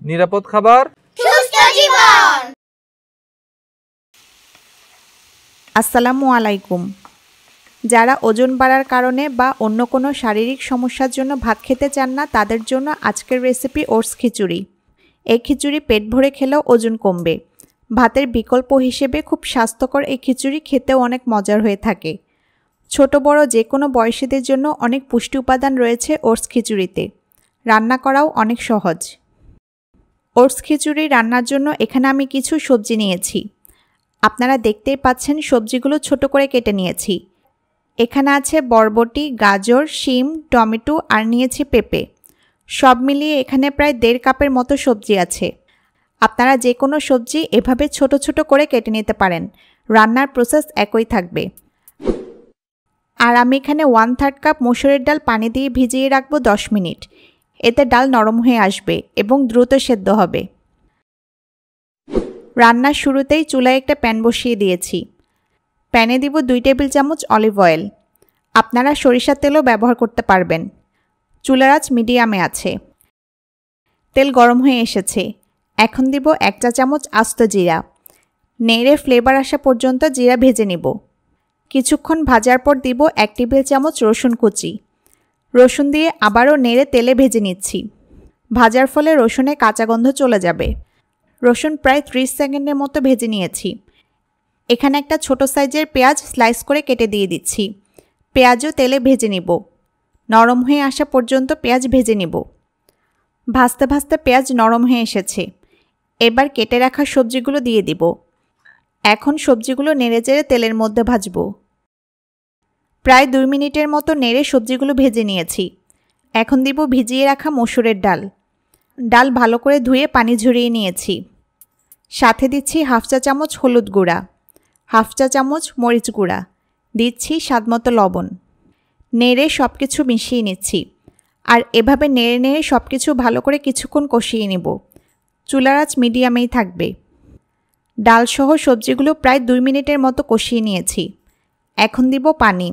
নিরাপদ খাবার, সুস্থ জীবন। আসসালামু আলাইকুম। যারা ওজন বাড়ার কারণে বা অন্য কোনো শারীরিক সমস্যার জন্য ভাত খেতে চান না, তাদের জন্য আজকের রেসিপি ওটস খিচুড়ি। এই খিচুড়ি পেট ভরে খেলেও ওজন কমবে। ভাতের বিকল্প হিসেবে খুব স্বাস্থ্যকর এই খিচুড়ি খেতেও অনেক মজার হয়ে থাকে। ছোট বড় যে কোনো বয়সীদের জন্য অনেক পুষ্টি উপাদান রয়েছে ওটস খিচুড়িতে। রান্না করাও অনেক সহজ। ওটস খিচুড়ি রান্নার জন্য এখানে আমি কিছু সবজি নিয়েছি। আপনারা দেখতেই পাচ্ছেন সবজিগুলো ছোট করে কেটে নিয়েছি। এখানে আছে বরবটি, গাজর, শিম, টমেটো আর নিয়েছি পেঁপে। সব মিলিয়ে এখানে প্রায় 1.5 কাপের মতো সবজি আছে। আপনারা যে কোনো সবজি এভাবে ছোট ছোট করে কেটে নিতে পারেন। রান্নার প্রসেস একই থাকবে। আর আমি এখানে 1/3 কাপ মসুরের ডাল পানি দিয়ে ভিজিয়ে রাখবো 10 মিনিট। এতে ডাল নরম হয়ে আসবে এবং দ্রুত সেদ্ধ হবে। রান্নার শুরুতেই চুলায় একটা প্যান বসিয়ে দিয়েছি। প্যানে দিব 2 টেবিল চামচ অলিভ অয়েল। আপনারা সরিষার তেলও ব্যবহার করতে পারবেন। চুলার আঁচ মিডিয়ামে আছে। তেল গরম হয়ে এসেছে। এখন দিব 1 চা চামচ আস্ত জিরা। নেড়ে ফ্লেভার আসা পর্যন্ত জিরা ভেজে নিব। কিছুক্ষণ ভাজার পর দিব 1 টেবিল চামচ রসুন কুচি। রসুন দিয়ে আবারও নেড়ে তেলে ভেজে নিচ্ছি। ভাজার ফলে রসুনের কাঁচা গন্ধ চলে যাবে। রসুন প্রায় 30 সেকেন্ডের মতো ভেজে নিয়েছি। এখানে একটা ছোট সাইজের পেঁয়াজ স্লাইস করে কেটে দিয়ে দিচ্ছি। পেঁয়াজও তেলে ভেজে নিব। নরম হয়ে আসা পর্যন্ত পেঁয়াজ ভেজে নিব। ভাজতে ভাজতে পেঁয়াজ নরম হয়ে এসেছে। এবার কেটে রাখা সবজিগুলো দিয়ে দিব। এখন সবজিগুলো নেড়েচেড়ে তেলের মধ্যে ভাজব। প্রায় 2 মিনিটের মতো নেড়ে সবজিগুলো ভেজে নিয়েছি। এখন দিব ভিজিয়ে রাখা মসুরের ডাল। ডাল ভালো করে ধুয়ে পানি ঝরিয়ে নিয়েছি। সাথে দিচ্ছি 1/2 চা চামচ হলুদ গুঁড়া, 1/2 চা চামচ মরিচ গুঁড়া, দিচ্ছি স্বাদমতো লবণ। নেড়ে সব কিছু মিশিয়ে নিচ্ছি। আর এভাবে নেড়ে নেড়ে সব কিছু ভালো করে কিছুক্ষণ কষিয়ে নেব। চুলার আঁচ মিডিয়ামেই থাকবে। ডালসহ সবজিগুলো প্রায় 2 মিনিটের মতো কষিয়ে নিয়েছি। এখন দিব পানি।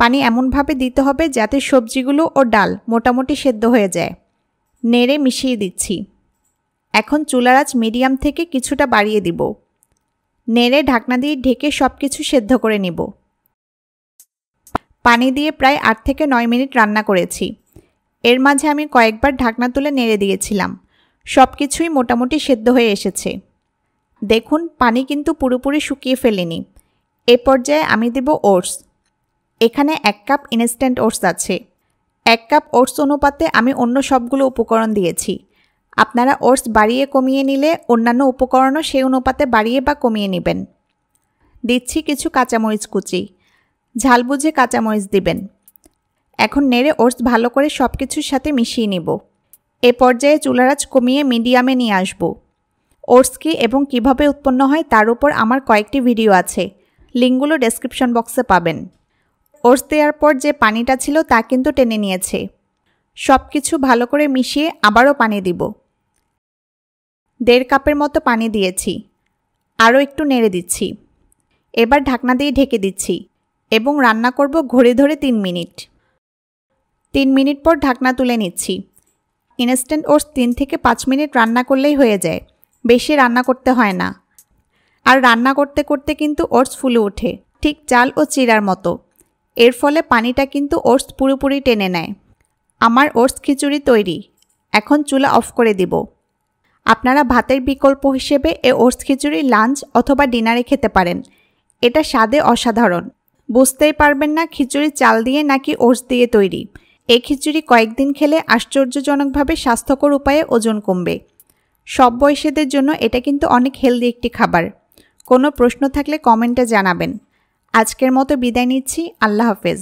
পানি এমনভাবে দিতে হবে যাতে সবজিগুলো ও ডাল মোটামুটি সেদ্ধ হয়ে যায়। নেড়ে মিশিয়ে দিচ্ছি। এখন চুলার আঁচ মিডিয়াম থেকে কিছুটা বাড়িয়ে দিব। নেড়ে ঢাকনা দিয়ে ঢেকে সব কিছু সেদ্ধ করে নিব। পানি দিয়ে প্রায় 8 থেকে 9 মিনিট রান্না করেছি। এর মাঝে আমি কয়েকবার ঢাকনা তুলে নেড়ে দিয়েছিলাম। সব কিছুই মোটামুটি সেদ্ধ হয়ে এসেছে। দেখুন পানি কিন্তু পুরোপুরি শুকিয়ে ফেলেনি। এ পর্যায়ে আমি দেব ওটস। এখানে 1 কাপ ইনস্ট্যান্ট ওটস আছে। 1 কাপ ওটস অনুপাতে আমি অন্য সবগুলো উপকরণ দিয়েছি। আপনারা ওটস বাড়িয়ে কমিয়ে নিলে অন্যান্য উপকরণও সেই অনুপাতে বাড়িয়ে বা কমিয়ে নেবেন। দিচ্ছি কিছু কাঁচামরিচ কুচি। ঝাল বুঝে কাঁচামরিচ দিবেন। এখন নেড়ে ওটস ভালো করে সব কিছুর সাথে মিশিয়ে নিব। এ পর্যায়ে চুলার আঁচ কমিয়ে মিডিয়ামে নিয়ে আসব। ওটস কি এবং কিভাবে উৎপন্ন হয় তার উপর আমার কয়েকটি ভিডিও আছে। লিঙ্কগুলো ডেসক্রিপশন বক্সে পাবেন। ওটস দেওয়ার পর যে পানিটা ছিল তা কিন্তু টেনে নিয়েছে। সব কিছু ভালো করে মিশিয়ে আবারও পানি দিব। 1.5 কাপের মতো পানি দিয়েছি। আরও একটু নেড়ে দিচ্ছি। এবার ঢাকনা দিয়ে ঢেকে দিচ্ছি এবং রান্না করব ঘড়ি ধরে 3 মিনিট। 3 মিনিট পর ঢাকনা তুলে নিচ্ছি। ইনস্ট্যান্ট ওটস 3 থেকে 5 মিনিট রান্না করলেই হয়ে যায়। বেশি রান্না করতে হয় না। আর রান্না করতে করতে কিন্তু ওটস ফুলে ওঠে, ঠিক চাল ও চিড়ার মতো। এর ফলে পানিটা কিন্তু ওটস পুরোপুরি টেনে নেয়। আমার ওটস খিচুড়ি তৈরি। এখন চুলা অফ করে দিব। আপনারা ভাতের বিকল্প হিসেবে এই ওটস খিচুড়ি লাঞ্চ অথবা ডিনারে খেতে পারেন। এটা স্বাদে অসাধারণ। বুঝতেই পারবেন না খিচুড়ি চাল দিয়ে নাকি ওটস দিয়ে তৈরি। এই খিচুড়ি কয়েকদিন খেলে আশ্চর্যজনকভাবে স্বাস্থ্যকর উপায়ে ওজন কমবে। সব বয়সীদের জন্য এটা কিন্তু অনেক হেলদি একটি খাবার। কোনো প্রশ্ন থাকলে কমেন্টে জানাবেন। আজকের মতো বিদায় নিচ্ছি। আল্লাহ হাফেজ।